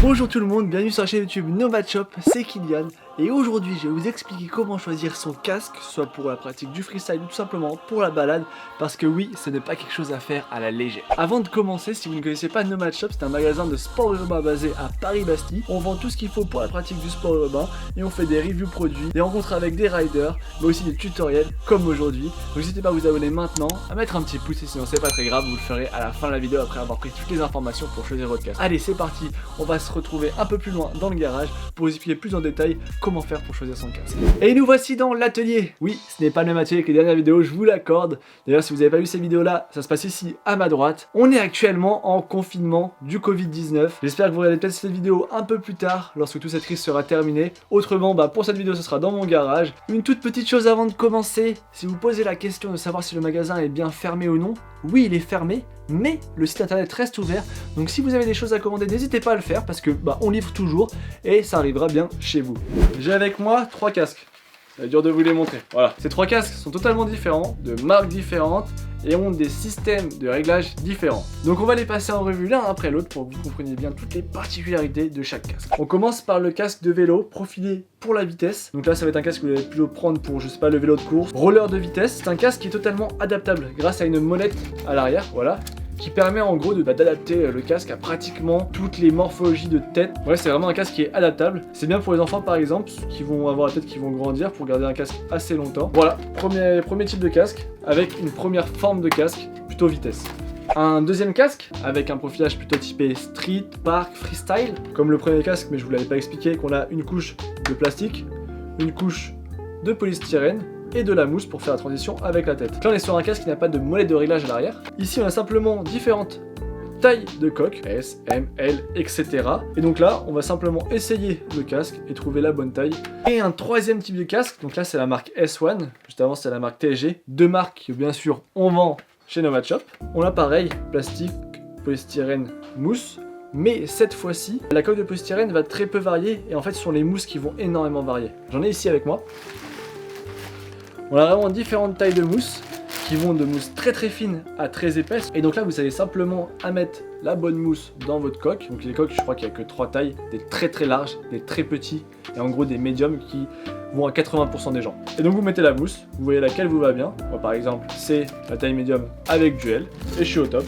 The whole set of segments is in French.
Bonjour tout le monde, bienvenue sur la chaîne YouTube Nomad Shop, c'est Kylian et aujourd'hui je vais vous expliquer comment choisir son casque, soit pour la pratique du freestyle ou tout simplement pour la balade, parce que oui, ce n'est pas quelque chose à faire à la légère. Avant de commencer, si vous ne connaissez pas Nomad Shop, c'est un magasin de sport urbain basé à Paris-Bastille. On vend tout ce qu'il faut pour la pratique du sport urbain et on fait des reviews produits, des rencontres avec des riders, mais aussi des tutoriels comme aujourd'hui. Donc n'hésitez pas à vous abonner maintenant, à mettre un petit pouce et sinon c'est pas très grave, vous le ferez à la fin de la vidéo après avoir pris toutes les informations pour choisir votre casque. Allez, c'est parti, on va se retrouver un peu plus loin dans le garage pour vous expliquer plus en détail comment faire pour choisir son casque. Et nous voici dans l'atelier. Oui, ce n'est pas le même atelier que les dernières vidéos, je vous l'accorde. D'ailleurs, si vous n'avez pas vu ces vidéos là, ça se passe ici à ma droite. On est actuellement en confinement du Covid-19. J'espère que vous regardez peut-être cette vidéo un peu plus tard lorsque toute cette crise sera terminée. Autrement, pour cette vidéo, ce sera dans mon garage. Une toute petite chose avant de commencer, si vous posez la question de savoir si le magasin est bien fermé ou non, oui, il est fermé, mais le site internet reste ouvert. Donc si vous avez des choses à commander, n'hésitez pas à le faire parce que on livre toujours et ça arrivera bien chez vous. J'ai avec moi 3 casques. C'est dur de vous les montrer. Voilà. Ces 3 casques sont totalement différents, de marques différentes et ont des systèmes de réglage différents. Donc on va les passer en revue l'un après l'autre pour que vous compreniez bien toutes les particularités de chaque casque. On commence par le casque de vélo profilé pour la vitesse. Donc là ça va être un casque que vous allez plutôt prendre pour, je sais pas, le vélo de course, roller de vitesse. C'est un casque qui est totalement adaptable grâce à une molette à l'arrière, voilà, qui permet en gros d'adapter le casque à pratiquement toutes les morphologies de tête. Ouais, c'est vraiment un casque qui est adaptable. C'est bien pour les enfants par exemple, qui vont avoir la tête qui vont grandir pour garder un casque assez longtemps. Voilà, premier type de casque, avec une première forme de casque, plutôt vitesse. Un deuxième casque, avec un profilage plutôt typé street, park, freestyle, comme le premier casque, mais je vous l'avais pas expliqué, qu'on a une couche de plastique, une couche de polystyrène, et de la mousse pour faire la transition avec la tête. Là on est sur un casque qui n'a pas de molette de réglage à l'arrière. Ici on a simplement différentes tailles de coque, S, M, L, etc. Et donc là on va simplement essayer le casque et trouver la bonne taille. Et un troisième type de casque, donc là c'est la marque S1, juste avant c'est la marque TSG, deux marques que bien sûr on vend chez Nomad Shop. On a pareil, plastique, polystyrène, mousse. Mais cette fois-ci, la coque de polystyrène va très peu varier et en fait ce sont les mousses qui vont énormément varier. J'en ai ici avec moi. On a vraiment différentes tailles de mousse qui vont de mousse très très fine à très épaisse. Et donc là vous avez simplement à mettre la bonne mousse dans votre coque. Donc les coques, je crois qu'il n'y a que 3 tailles, des très très larges, des très petits et en gros des médiums qui vont à 80% des gens. Et donc vous mettez la mousse, vous voyez laquelle vous va bien. Moi par exemple c'est la taille médium avec du L et je suis au top.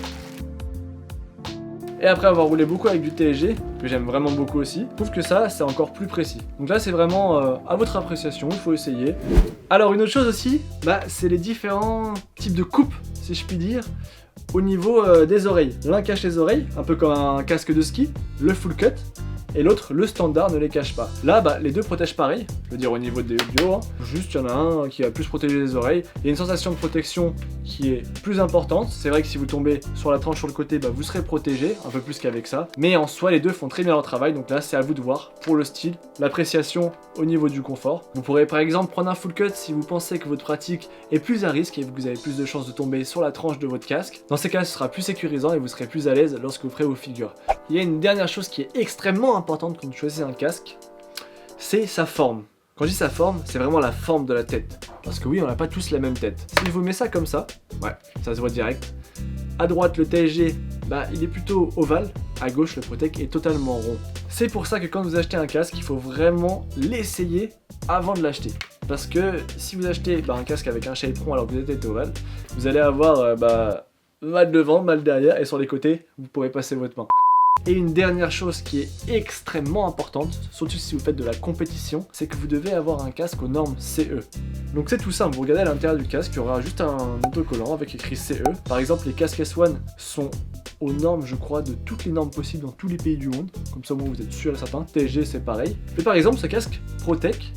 Et après avoir roulé beaucoup avec du TSG, que j'aime vraiment beaucoup aussi, je trouve que ça c'est encore plus précis. Donc là c'est vraiment à votre appréciation, il faut essayer. Alors une autre chose aussi, c'est les différents types de coupes, si je puis dire, au niveau des oreilles. L'un cache les oreilles, un peu comme un casque de ski, le full cut, et l'autre, le standard, ne les cache pas. Là, les deux protègent pareil, je veux dire au niveau du haut, hein. Juste il y en a un qui va plus protéger les oreilles. Il y a une sensation de protection qui est plus importante. C'est vrai que si vous tombez sur la tranche sur le côté, vous serez protégé, un peu plus qu'avec ça. Mais en soi, les deux font très bien leur travail, donc là, c'est à vous de voir pour le style, l'appréciation au niveau du confort. Vous pourrez par exemple prendre un full cut si vous pensez que votre pratique est plus à risque et que vous avez plus de chances de tomber sur la tranche de votre casque. Dans ces cas, ce sera plus sécurisant et vous serez plus à l'aise lorsque vous ferez vos figures. Il y a une dernière chose qui est extrêmement importante quand vous choisissez un casque, c'est sa forme. Quand je dis sa forme, c'est vraiment la forme de la tête. Parce que oui, on n'a pas tous la même tête. Si je vous mets ça comme ça, ouais, ça se voit direct. À droite, le TSG, il est plutôt ovale. À gauche, le Protec est totalement rond. C'est pour ça que quand vous achetez un casque, il faut vraiment l'essayer avant de l'acheter. Parce que si vous achetez un casque avec un shape rond alors que vous êtes tête ovale, vous allez avoir mal devant, mal derrière et sur les côtés, vous pourrez passer votre main. Et une dernière chose qui est extrêmement importante, surtout si vous faites de la compétition, c'est que vous devez avoir un casque aux normes CE. Donc c'est tout simple, vous regardez à l'intérieur du casque, il y aura juste un autocollant avec écrit CE. Par exemple, les casques S1 sont aux normes, je crois, de toutes les normes possibles dans tous les pays du monde. Comme ça, vous êtes sûr et certain. TSG, c'est pareil. Mais par exemple, ce casque Protec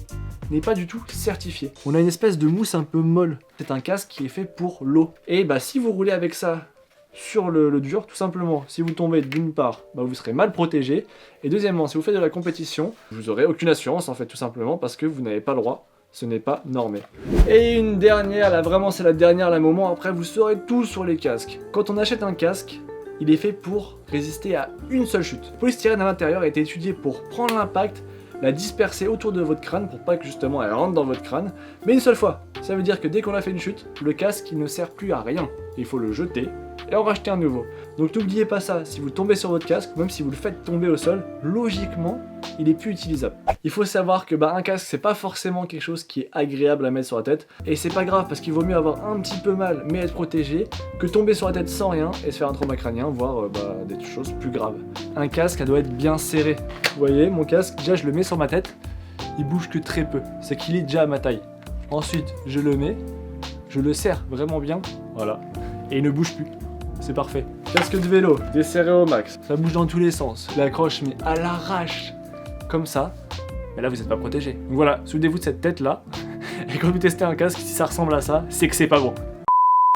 n'est pas du tout certifié. On a une espèce de mousse un peu molle. C'est un casque qui est fait pour l'eau. Et si vous roulez avec ça sur le dur, tout simplement, si vous tombez d'une part, vous serez mal protégé, et deuxièmement, si vous faites de la compétition, vous n'aurez aucune assurance en fait, tout simplement parce que vous n'avez pas le droit, ce n'est pas normé. Et une dernière, là vraiment c'est la dernière, la moment après vous saurez tout sur les casques. Quand on achète un casque, il est fait pour résister à une seule chute. Le polystyrène à l'intérieur a été étudié pour prendre l'impact, la disperser autour de votre crâne pour pas que justement elle rentre dans votre crâne, mais une seule fois. Ça veut dire que dès qu'on a fait une chute, le casque il ne sert plus à rien. Il faut le jeter et en racheter un nouveau. Donc n'oubliez pas ça, si vous tombez sur votre casque, même si vous le faites tomber au sol, logiquement, il est plus utilisable. Il faut savoir que un casque, c'est pas forcément quelque chose qui est agréable à mettre sur la tête, et c'est pas grave parce qu'il vaut mieux avoir un petit peu mal mais être protégé que tomber sur la tête sans rien et se faire un trauma crânien, voire des choses plus graves. Un casque, ça doit être bien serré. Vous voyez, mon casque, déjà je le mets sur ma tête, il bouge que très peu, c'est qu'il est déjà à ma taille. Ensuite, je le mets, je le serre vraiment bien, voilà, et il ne bouge plus. C'est parfait. Casque de vélo, desserré au max. Ça bouge dans tous les sens. L'accroche mais à l'arrache. Comme ça. Mais là vous n'êtes pas protégé. Donc voilà, souvenez-vous de cette tête là. Et quand vous testez un casque, si ça ressemble à ça, c'est que c'est pas bon.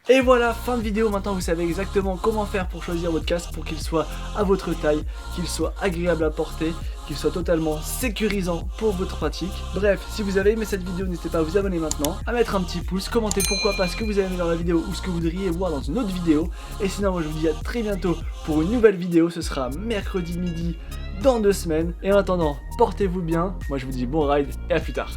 Et voilà, fin de vidéo. Maintenant vous savez exactement comment faire pour choisir votre casque pour qu'il soit à votre taille, qu'il soit agréable à porter, qu'il soit totalement sécurisant pour votre pratique. Bref, si vous avez aimé cette vidéo, n'hésitez pas à vous abonner maintenant, à mettre un petit pouce, commenter pourquoi pas ce que vous avez aimé dans la vidéo ou ce que vous voudriez voir dans une autre vidéo. Et sinon, moi je vous dis à très bientôt pour une nouvelle vidéo. Ce sera mercredi midi dans 2 semaines. Et en attendant, portez-vous bien. Moi je vous dis bon ride et à plus tard.